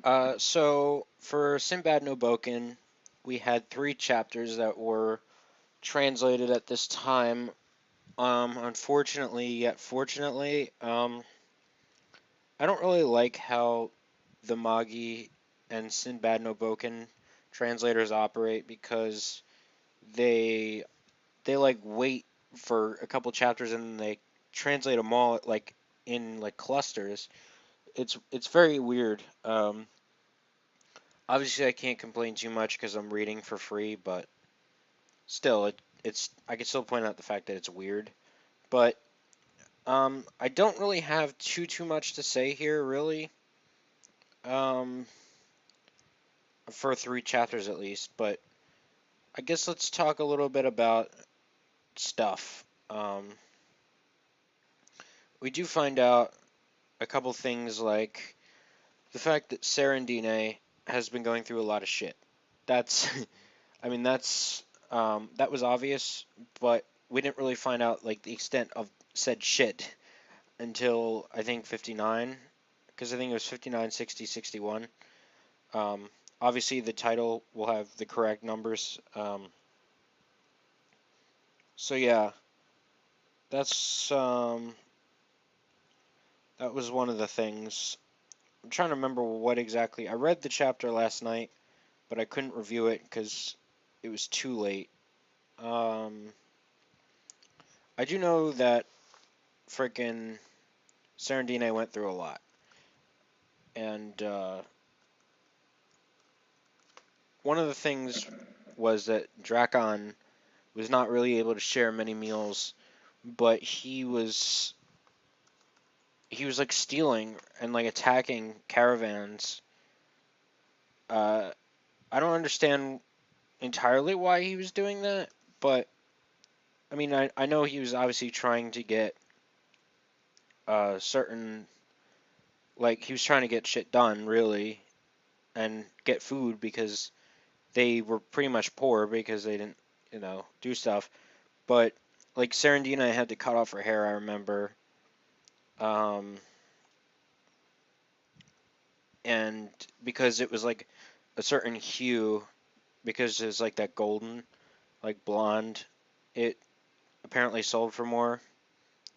So for Sinbad no Boken, we had three chapters that were translated at this time. Unfortunately, yet fortunately, I don't really like how the Magi and Sinbad no Boken translators operate because they they like wait for a couple chapters and then they translate them all like in like clusters. It's very weird. Obviously, I can't complain too much because I'm reading for free, but still, it's I can still point out the fact that it's weird. But I don't really have too much to say here, really. Um, for three chapters at least. But I guess let's talk a little bit about stuff. We do find out a couple things like the fact that Serendine has been going through a lot of shit. That's, I mean, that was obvious, but we didn't really find out like the extent of said shit until I think 59, because I think it was 59, 60, 61. Um, Obviously, the title will have the correct numbers. So yeah, that's that was one of the things. I'm trying to remember what exactly. I read the chapter last night, but I couldn't review it because it was too late. Um, I do know that frickin' Serendine went through a lot, and one of the things was that Drakon was not really able to share many meals, but he was like stealing and like attacking caravans. Uh, I don't understand entirely why he was doing that, but I mean, I know he was obviously trying to get certain, like, he was trying to get shit done, really, and get food because they were pretty much poor because they didn't, do stuff. But, like, Serendina had to cut off her hair, I remember. Um, and because it was, like, a certain hue, because it was, like, that golden, like, blonde, it apparently sold for more.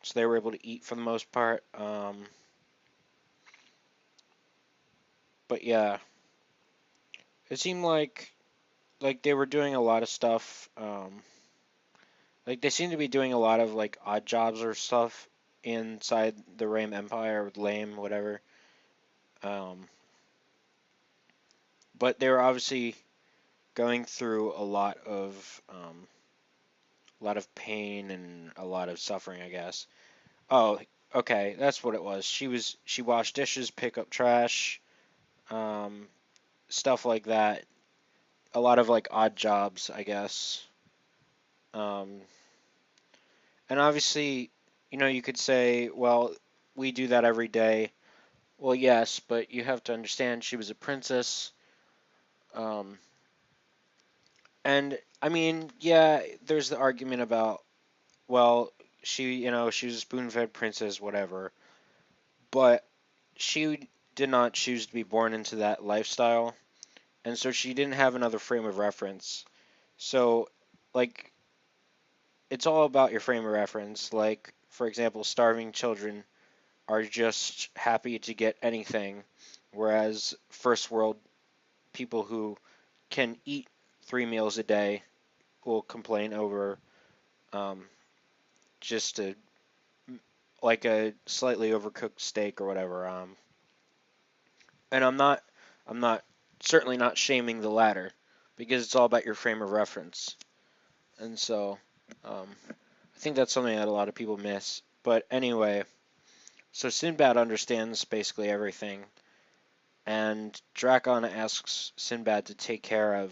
So they were able to eat for the most part. But yeah, it seemed like they were doing a lot of stuff. Like they seem to be doing a lot of like odd jobs or stuff inside the Rame Empire, or Lame, whatever. Um, but they were obviously going through a lot of pain and a lot of suffering, I guess. Oh, okay, that's what it was. She washed dishes, pick up trash, um, stuff like that. A lot of like odd jobs, I guess. Um, and obviously, you could say, well, we do that every day. Well, yes, but you have to understand she was a princess. Um, and I mean, yeah, there's the argument about, well, she was a spoon-fed princess, whatever. But she did not choose to be born into that lifestyle, and so she didn't have another frame of reference. So, like, it's all about your frame of reference. Like, for example, starving children are just happy to get anything, whereas first world people who can eat 3 meals a day will complain over um, just like a slightly overcooked steak or whatever. And I'm not certainly not shaming the latter because it's all about your frame of reference. And so I think that's something that a lot of people miss. But anyway, so Sinbad understands basically everything, and Drakon asks Sinbad to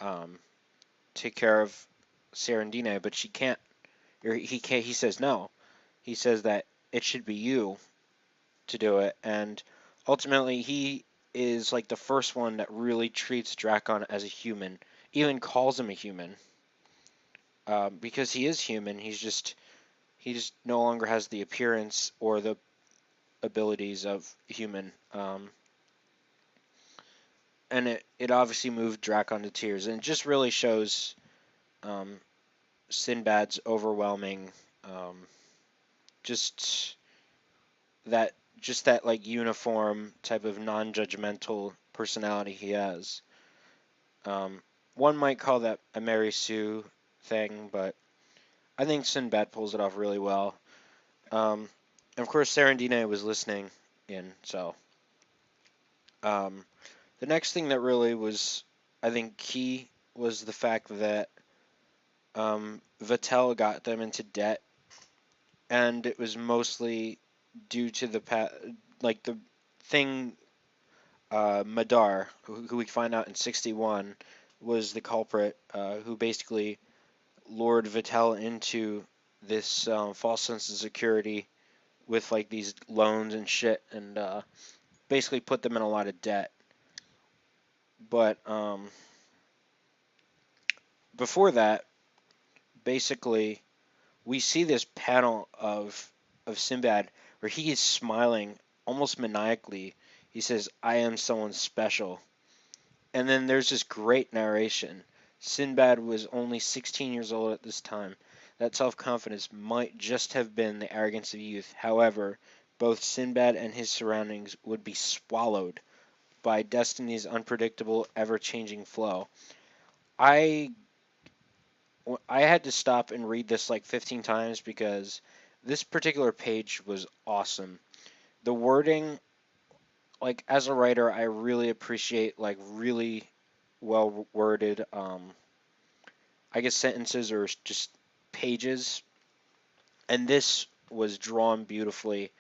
um, take care of Serendine, but she can't. Or he can't. He says no. He says that it should be you to do it, and ultimately he is like the first one that really treats Drakon as a human, even calls him a human, because he is human. He just no longer has the appearance or the abilities of human. and it obviously moved Drakon to tears, and it just really shows um, Sinbad's overwhelming, um, just that just that like uniform type of non-judgmental personality he has. Um, One might call that a Mary Sue thing, but I think Sinbad pulls it off really well. Um, and of course, Sarandina was listening in, so um, the next thing that really was, I think, key was the fact that Vattel got them into debt, and it was mostly due to like the thing Madar, who we find out in 61, was the culprit, who basically lured Vattel into this false sense of security with like these loans and shit, and basically put them in a lot of debt. But before that, basically, we see this panel of Sinbad where he is smiling almost maniacally. He says, "I am someone special." And then there's this great narration. Sinbad was only 16 years old at this time. That self-confidence might just have been the arrogance of youth. However, both Sinbad and his surroundings would be swallowed by destiny's unpredictable, ever-changing flow. I I had to stop and read this like 15 times because this particular page was awesome. The wording, like as a writer, I really appreciate like really well worded I guess sentences or just pages, and this was drawn beautifully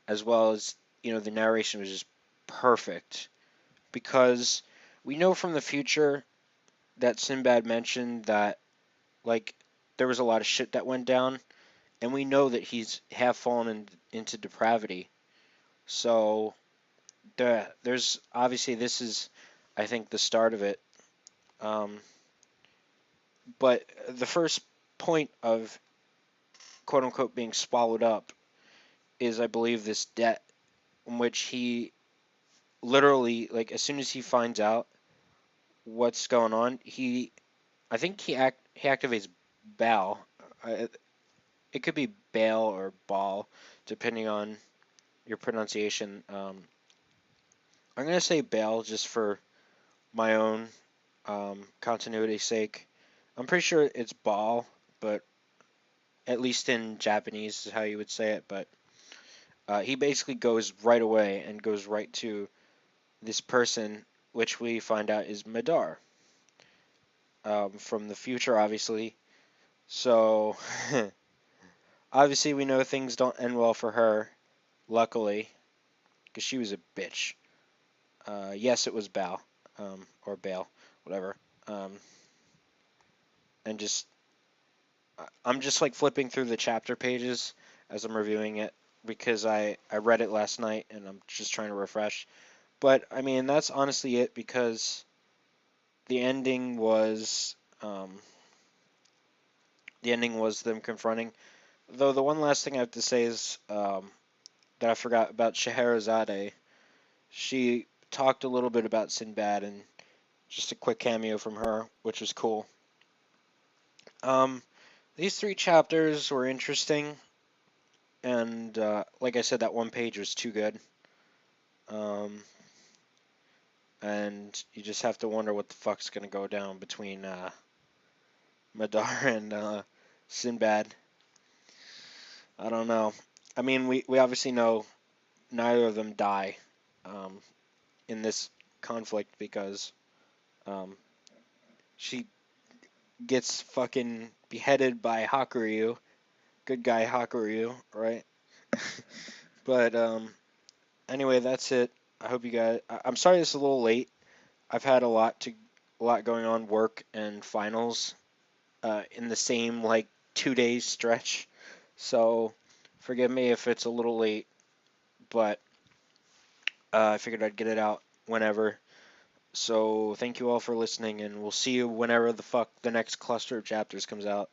as well as, the narration was just perfect because we know from the future that Sinbad mentioned that like there was a lot of shit that went down, and we know that he's half fallen into depravity. So there's obviously this is, I think, the start of it. Um, but the first point of quote unquote being swallowed up is, I believe, this debt in which he literally, like, as soon as he finds out what's going on, I think he activates Bal. Uh, it could be Bale or Ball, depending on your pronunciation. I'm gonna say Bale just for my own continuity's sake. I'm pretty sure it's Ball, but at least in Japanese is how you would say it. But he basically goes right away and goes right to this person, which we find out is Madar, from the future, obviously. So, obviously, we know things don't end well for her, luckily, because she was a bitch. Yes, it was Bal, or Bale, whatever. Um, and just, I'm just like flipping through the chapter pages as I'm reviewing it because I read it last night and I'm just trying to refresh. But I mean, that's honestly it because the ending was um, the ending was them confronting. Though the one last thing I have to say is that I forgot about Scheherazade. She talked a little bit about Sinbad and just a quick cameo from her, which was cool. Um, these three chapters were interesting, and like I said, that one page was too good. Um, and you just have to wonder what the fuck's gonna go down between Madar and Sinbad. I don't know. I mean, we obviously know neither of them die um, in this conflict because um, she gets fucking beheaded by Hakuryu, good guy Hakuryu, right? But anyway, that's it. I hope you guys. I'm sorry this is a little late. I've had a lot going on, work and finals, in the same like 2 days stretch. So forgive me if it's a little late, but I figured I'd get it out whenever. So thank you all for listening, and we'll see you whenever the fuck the next cluster of chapters comes out.